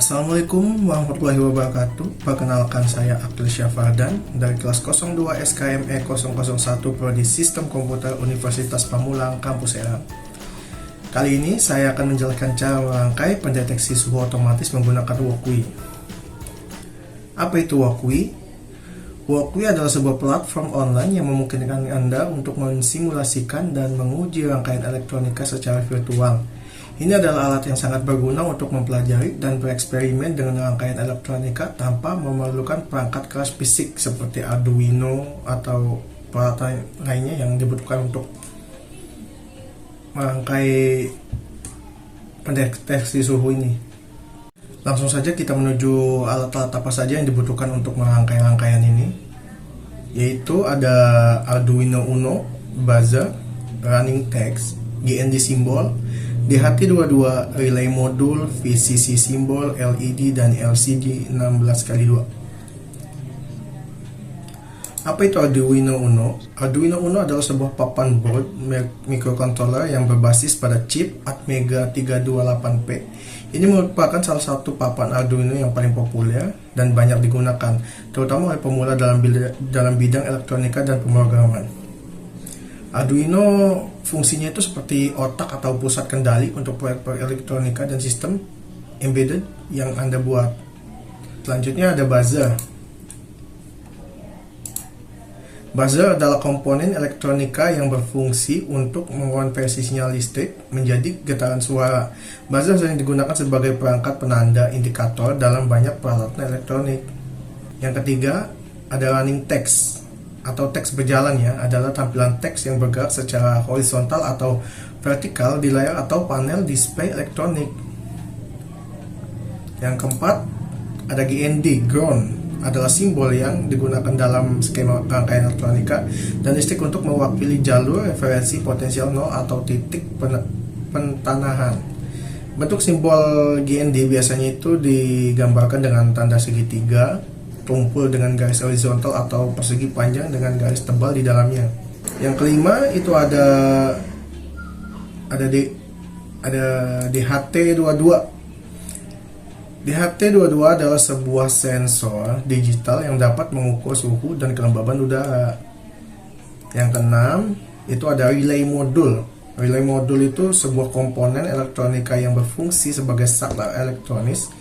Assalamualaikum warahmatullahi wabarakatuh. Perkenalkan, saya Akil Syafardhan dari kelas 02 SKME 001 Prodi Sistem Komputer Universitas Pamulang, Kampus Serang. Kali ini saya akan menjelaskan cara merangkai pendeteksi suhu otomatis menggunakan Walkwi. Apa itu Walkwi? Walkwi adalah sebuah platform online yang memungkinkan Anda untuk mensimulasikan dan menguji rangkaian elektronika secara virtual. Ini adalah alat yang sangat berguna untuk mempelajari dan bereksperimen dengan rangkaian elektronika tanpa memerlukan perangkat keras fisik seperti Arduino atau peralatan lainnya yang dibutuhkan untuk merangkai pendeteksi suhu ini. Langsung saja kita menuju alat-alat apa saja yang dibutuhkan untuk merangkai rangkaian ini, yaitu ada Arduino Uno, buzzer, running text, GND simbol, DHT22, relay modul, VCC simbol, LED, dan LCD 16x2. Apa itu Arduino Uno? Arduino Uno adalah sebuah papan board microcontroller yang berbasis pada chip Atmega 328P. Ini merupakan salah satu papan Arduino yang paling populer dan banyak digunakan, terutama oleh pemula dalam bidang elektronika dan pemrograman. Arduino fungsinya itu seperti otak atau pusat kendali untuk proyek-proyek elektronika dan sistem embedded yang Anda buat. Selanjutnya ada buzzer. Buzzer adalah komponen elektronika yang berfungsi untuk mengonversi sinyal listrik menjadi getaran suara. Buzzer sering digunakan sebagai perangkat penanda indikator dalam banyak peralatan elektronik. Yang ketiga, ada running text atau teks berjalan, adalah tampilan teks yang bergerak secara horizontal atau vertikal di layar atau panel display elektronik. Yang keempat, ada GND, ground, adalah simbol yang digunakan dalam skema rangkaian elektronika dan listrik untuk mewakili jalur referensi potensial nol atau titik pentanahan. Bentuk simbol GND biasanya itu digambarkan dengan tanda segitiga, tumpul dengan garis horizontal atau persegi panjang dengan garis tebal di dalamnya. Yang kelima itu ada DHT22. DHT22 adalah sebuah sensor digital yang dapat mengukur suhu dan kelembaban udara. Yang keenam itu ada relay modul. Relay modul itu sebuah komponen elektronika yang berfungsi sebagai saklar elektronis.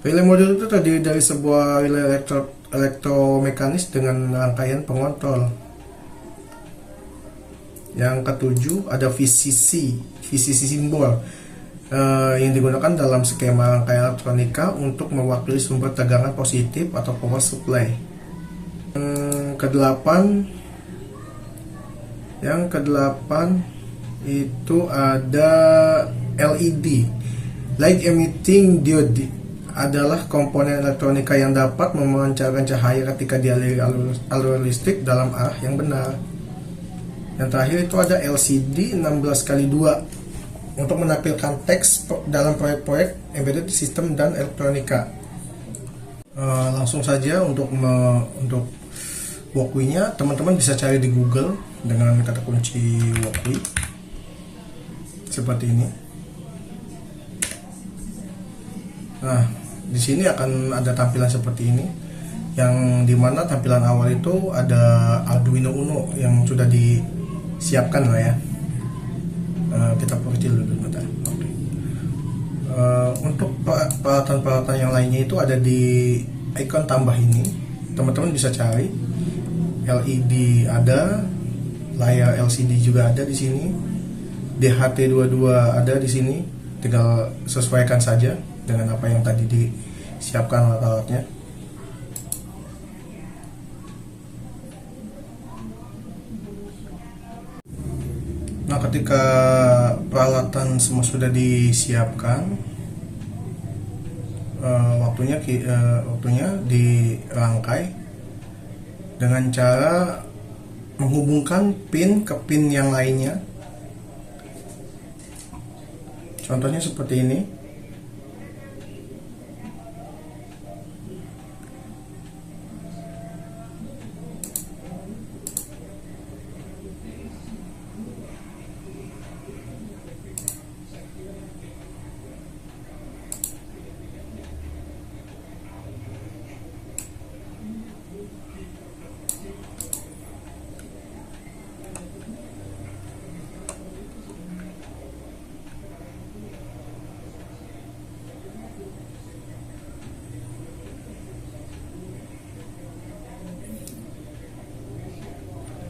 Relay modul itu terdiri dari sebuah relay elektromekanis dengan rangkaian pengontrol. Yang ketujuh ada VCC simbol yang digunakan dalam skema rangkaian elektronika untuk mewakili sumber tegangan positif atau power supply. Yang kedelapan itu ada LED, light emitting diode, adalah komponen elektronika yang dapat memancarkan cahaya ketika dialiri alur listrik dalam arah yang benar. Yang terakhir itu ada LCD 16x2 untuk menampilkan teks dalam proyek-proyek embedded sistem dan elektronika. Langsung saja untuk Walkwi-nya, teman-teman bisa cari di Google dengan kata kunci Walkwi seperti ini. Nah, di sini akan ada tampilan seperti ini, yang dimana tampilan awal itu ada Arduino Uno yang sudah disiapkan lah ya. Kita perkecil dulu bentar. Okay. Untuk peralatan-peralatan yang lainnya itu ada di icon tambah ini. Teman-teman bisa cari. LED ada, layar LCD juga ada di sini. DHT22 ada di sini. Tinggal sesuaikan saja dengan apa yang tadi disiapkan alat-alatnya. Nah, ketika peralatan semua sudah disiapkan, waktunya dirangkai dengan cara menghubungkan pin ke pin yang lainnya. Contohnya seperti ini.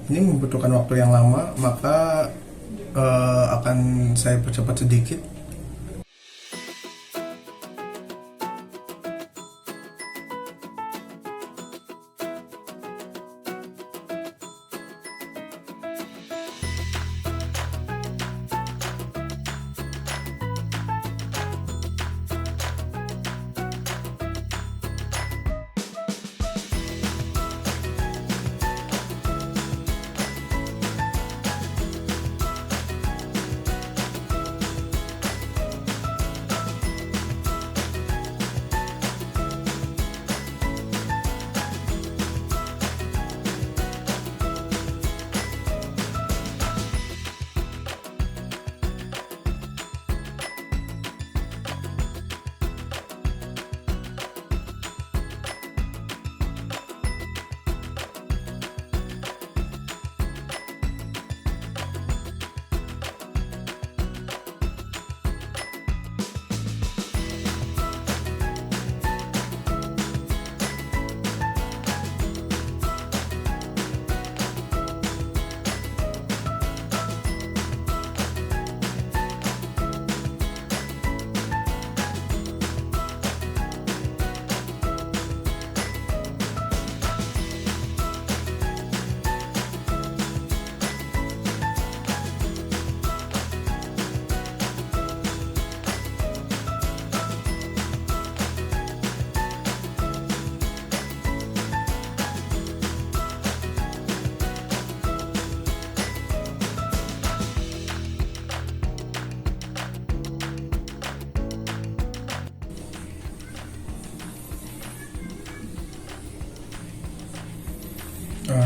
ini membutuhkan waktu yang lama, maka akan saya percepat sedikit.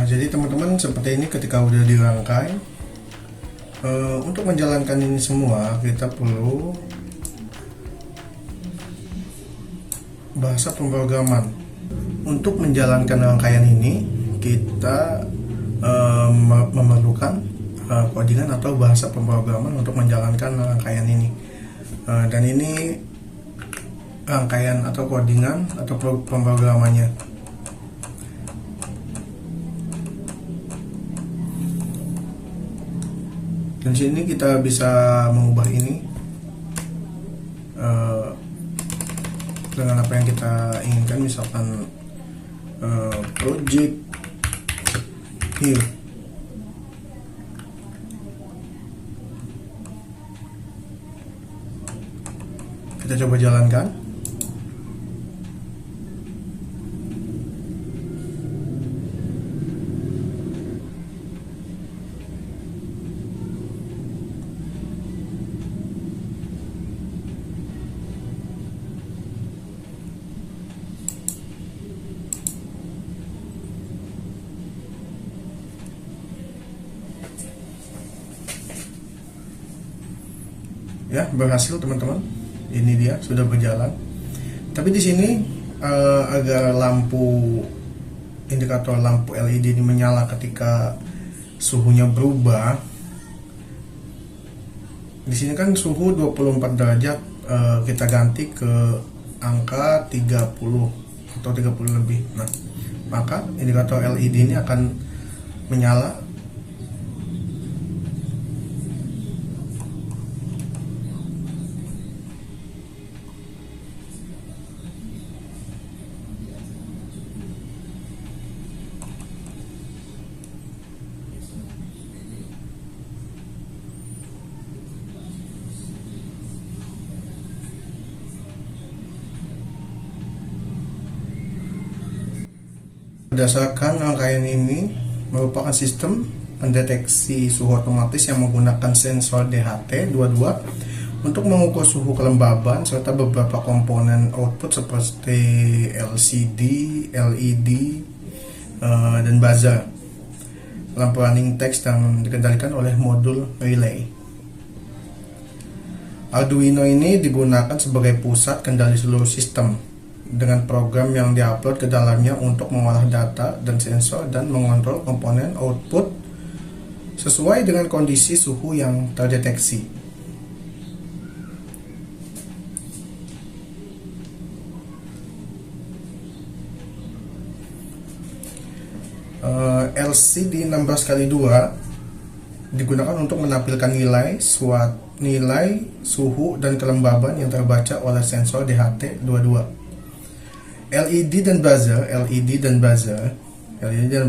Jadi teman-teman, seperti ini ketika udah dirangkai, untuk menjalankan ini semua kita perlu bahasa pemrograman. Untuk menjalankan rangkaian ini kita memerlukan codingan atau bahasa pemrograman untuk menjalankan rangkaian ini. Dan ini rangkaian atau codingan atau pemrogramannya. Dan sini kita bisa mengubah ini dengan apa yang kita inginkan, misalkan project here. Kita coba jalankan. Ya, berhasil teman-teman. Ini dia sudah berjalan. Tapi di sini agar indikator lampu LED ini menyala ketika suhunya berubah. Di sini kan suhu 24 derajat, kita ganti ke angka 30 atau 30 lebih. Nah, maka indikator LED ini akan menyala. Berdasarkan rangkaian ini merupakan sistem pendeteksi suhu otomatis yang menggunakan sensor DHT22 untuk mengukur suhu kelembaban serta beberapa komponen output seperti LCD, LED, dan buzzer. Lampu running text yang dikendalikan oleh modul relay. Arduino ini digunakan sebagai pusat kendali seluruh sistem, dengan program yang diupload ke dalamnya untuk mengolah data dan sensor dan mengontrol komponen output sesuai dengan kondisi suhu yang terdeteksi. LCD 16x2 digunakan untuk menampilkan nilai suhu dan kelembaban yang terbaca oleh sensor DHT22. LED dan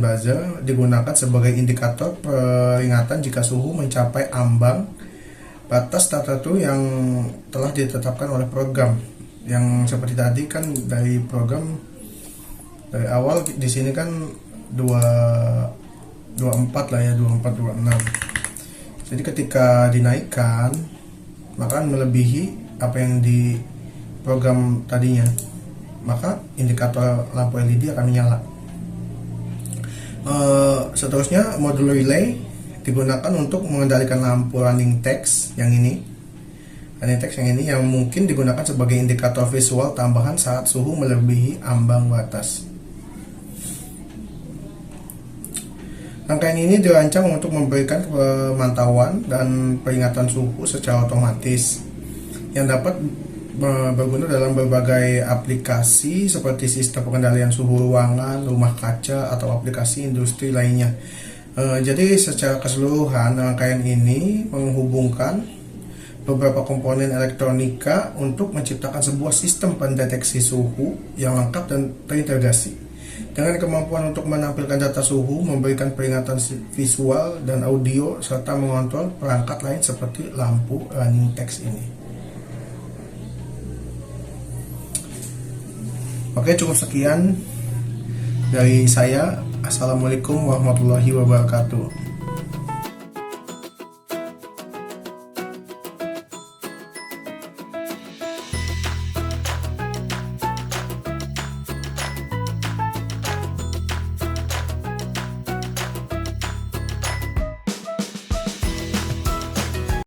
buzzer digunakan sebagai indikator peringatan jika suhu mencapai ambang batas tertentu yang telah ditetapkan oleh program. Yang seperti tadi kan dari program dari awal di sini kan 24 lah ya, 24 26. Jadi ketika dinaikkan maka melebihi apa yang di program tadinya, maka indikator lampu LED akan menyala. Seterusnya modul relay digunakan untuk mengendalikan lampu running text yang ini. Yang mungkin digunakan sebagai indikator visual tambahan saat suhu melebihi ambang batas. Rangkaian ini dirancang untuk memberikan pemantauan dan peringatan suhu secara otomatis yang dapat berguna dalam berbagai aplikasi seperti sistem pengendalian suhu ruangan, rumah kaca, atau aplikasi industri lainnya. Jadi secara keseluruhan rangkaian ini menghubungkan beberapa komponen elektronika untuk menciptakan sebuah sistem pendeteksi suhu yang lengkap dan terintegrasi dengan kemampuan untuk menampilkan data suhu, memberikan peringatan visual dan audio, serta mengontrol perangkat lain seperti lampu running text ini. Oke, cukup sekian dari saya. Assalamualaikum warahmatullahi wabarakatuh.